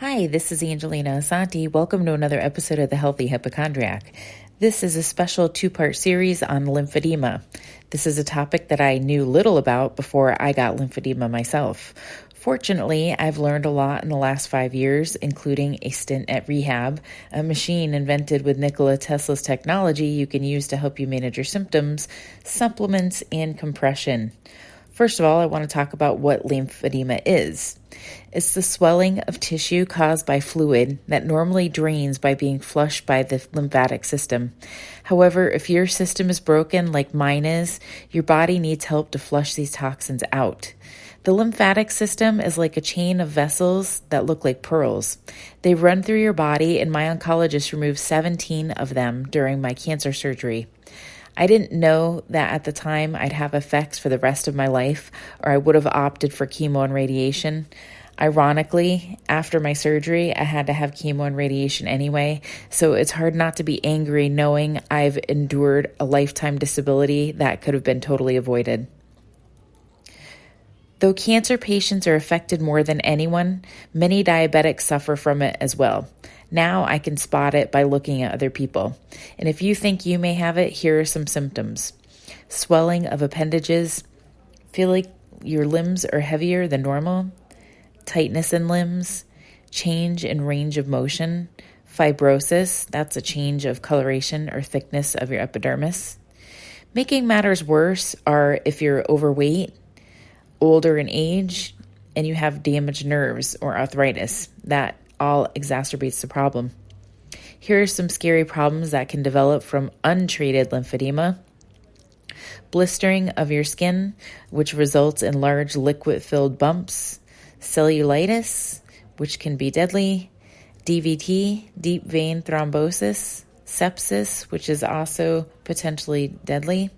Hi, this is Angelina Asante. Welcome to another episode of The Healthy Hypochondriac. This is a special two-part series on lymphedema. This is a topic that I knew little about before I got lymphedema myself. Fortunately, I've learned a lot in the last 5 years, including a stint at rehab, a machine invented with Nikola Tesla's technology you can use to help you manage your symptoms, supplements, and compression. First of all, I want to talk about what lymphedema is. It's the swelling of tissue caused by fluid that normally drains by being flushed by the lymphatic system. However, if your system is broken like mine is, your body needs help to flush these toxins out. The lymphatic system is like a chain of vessels that look like pearls. They run through your body, and my oncologist removed 17 of them during my cancer surgery. I didn't know that at the time I'd have effects for the rest of my life, or I would have opted for chemo and radiation. Ironically, after my surgery, I had to have chemo and radiation anyway, so it's hard not to be angry knowing I've endured a lifetime disability that could have been totally avoided. Though cancer patients are affected more than anyone, many diabetics suffer from it as well. Now I can spot it by looking at other people. And if you think you may have it, here are some symptoms. Swelling of appendages, feel like your limbs are heavier than normal, tightness in limbs, change in range of motion, fibrosis, that's a change of coloration or thickness of your epidermis. Making matters worse are if you're overweight, older in age, and you have damaged nerves or arthritis. That all exacerbates the problem. Here are some scary problems that can develop from untreated lymphedema. Blistering of your skin, which results in large liquid-filled bumps. Cellulitis, which can be deadly. DVT, deep vein thrombosis. Sepsis, which is also potentially deadly.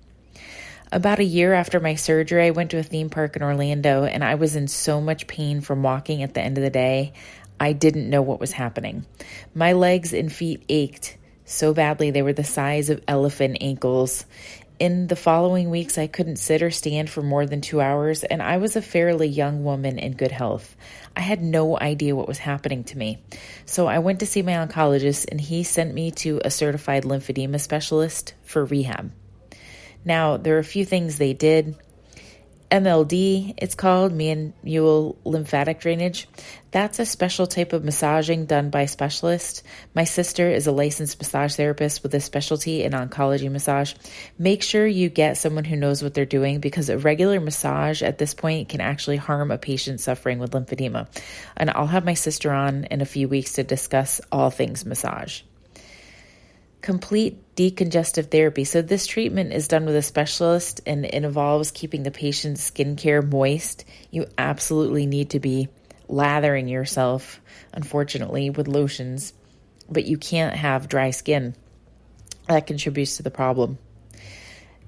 About a year after my surgery, I went to a theme park in Orlando, and I was in so much pain from walking at the end of the day. I didn't know what was happening. My legs and feet ached so badly they were the size of elephant ankles. In the following weeks, I couldn't sit or stand for more than 2 hours, and I was a fairly young woman in good health. I had no idea what was happening to me. So I went to see my oncologist, and he sent me to a certified lymphedema specialist for rehab. Now, there are a few things they did. MLD, it's called, manual lymphatic drainage. That's a special type of massaging done by specialists. My sister is a licensed massage therapist with a specialty in oncology massage. Make sure you get someone who knows what they're doing, because a regular massage at this point can actually harm a patient suffering with lymphedema. And I'll have my sister on in a few weeks to discuss all things massage. Complete decongestive therapy. So this treatment is done with a specialist, and it involves keeping the patient's skincare moist. You absolutely need to be lathering yourself, unfortunately, with lotions, but you can't have dry skin. That contributes to the problem.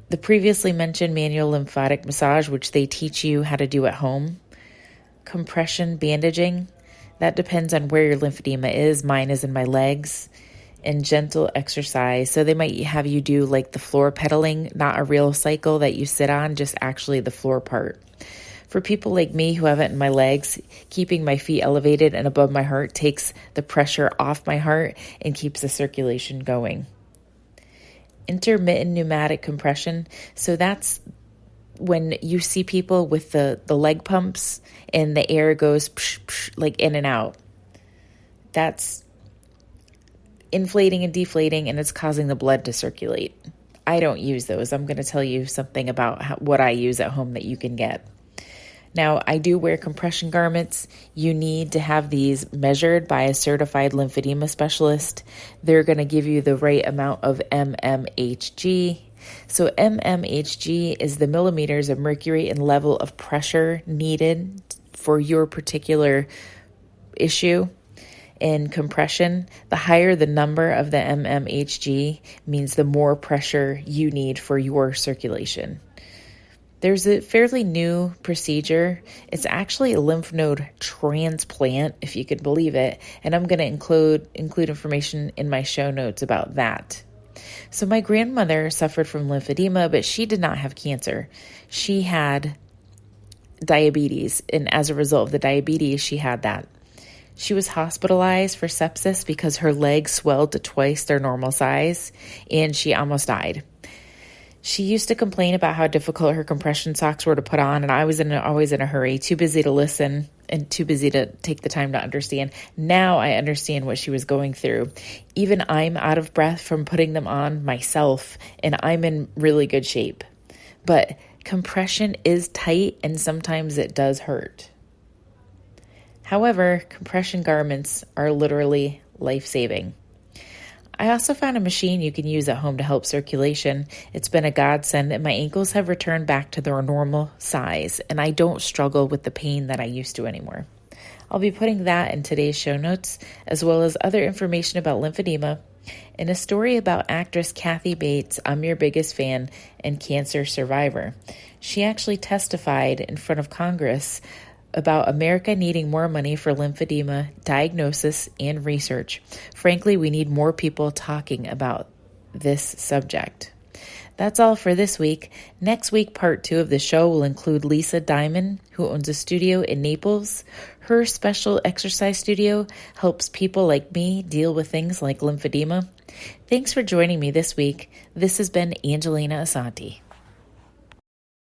The previously mentioned manual lymphatic massage, which they teach you how to do at home. Compression bandaging, that depends on where your lymphedema is. Mine is in my legs. And gentle exercise. So they might have you do like the floor pedaling, not a real cycle that you sit on, just actually the floor part. For people like me who have it in my legs, keeping my feet elevated and above my heart takes the pressure off my heart and keeps the circulation going. Intermittent pneumatic compression. So that's when you see people with the leg pumps and the air goes psh, psh, like in and out. That's inflating and deflating, and it's causing the blood to circulate. I don't use those. I'm going to tell you something about what I use at home that you can get. Now, I do wear compression garments. You need to have these measured by a certified lymphedema specialist. They're going to give you the right amount of mmHg. So mmHg is the millimeters of mercury and level of pressure needed for your particular issue. In compression, the higher the number of the mmHg means the more pressure you need for your circulation. There's a fairly new procedure. It's actually a lymph node transplant, if you could believe it, and I'm going to include information in my show notes about that. So my grandmother suffered from lymphedema, but she did not have cancer. She had diabetes, and as a result of the diabetes, she had that. She was hospitalized for sepsis because her legs swelled to twice their normal size, and she almost died. She used to complain about how difficult her compression socks were to put on, and I was always in a hurry, too busy to listen and too busy to take the time to understand. Now I understand what she was going through. Even I'm out of breath from putting them on myself, and I'm in really good shape. But compression is tight, and sometimes it does hurt. However, compression garments are literally life-saving. I also found a machine you can use at home to help circulation. It's been a godsend, and my ankles have returned back to their normal size, and I don't struggle with the pain that I used to anymore. I'll be putting that in today's show notes, as well as other information about lymphedema and a story about actress Kathy Bates, I'm your biggest fan, and cancer survivor. She actually testified in front of Congress about America needing more money for lymphedema diagnosis and research. Frankly, we need more people talking about this subject. That's all for this week. Next week, part 2 of the show will include Lisa Diamond, who owns a studio in Naples. Her special exercise studio helps people like me deal with things like lymphedema. Thanks for joining me this week. This has been Angelina Asante.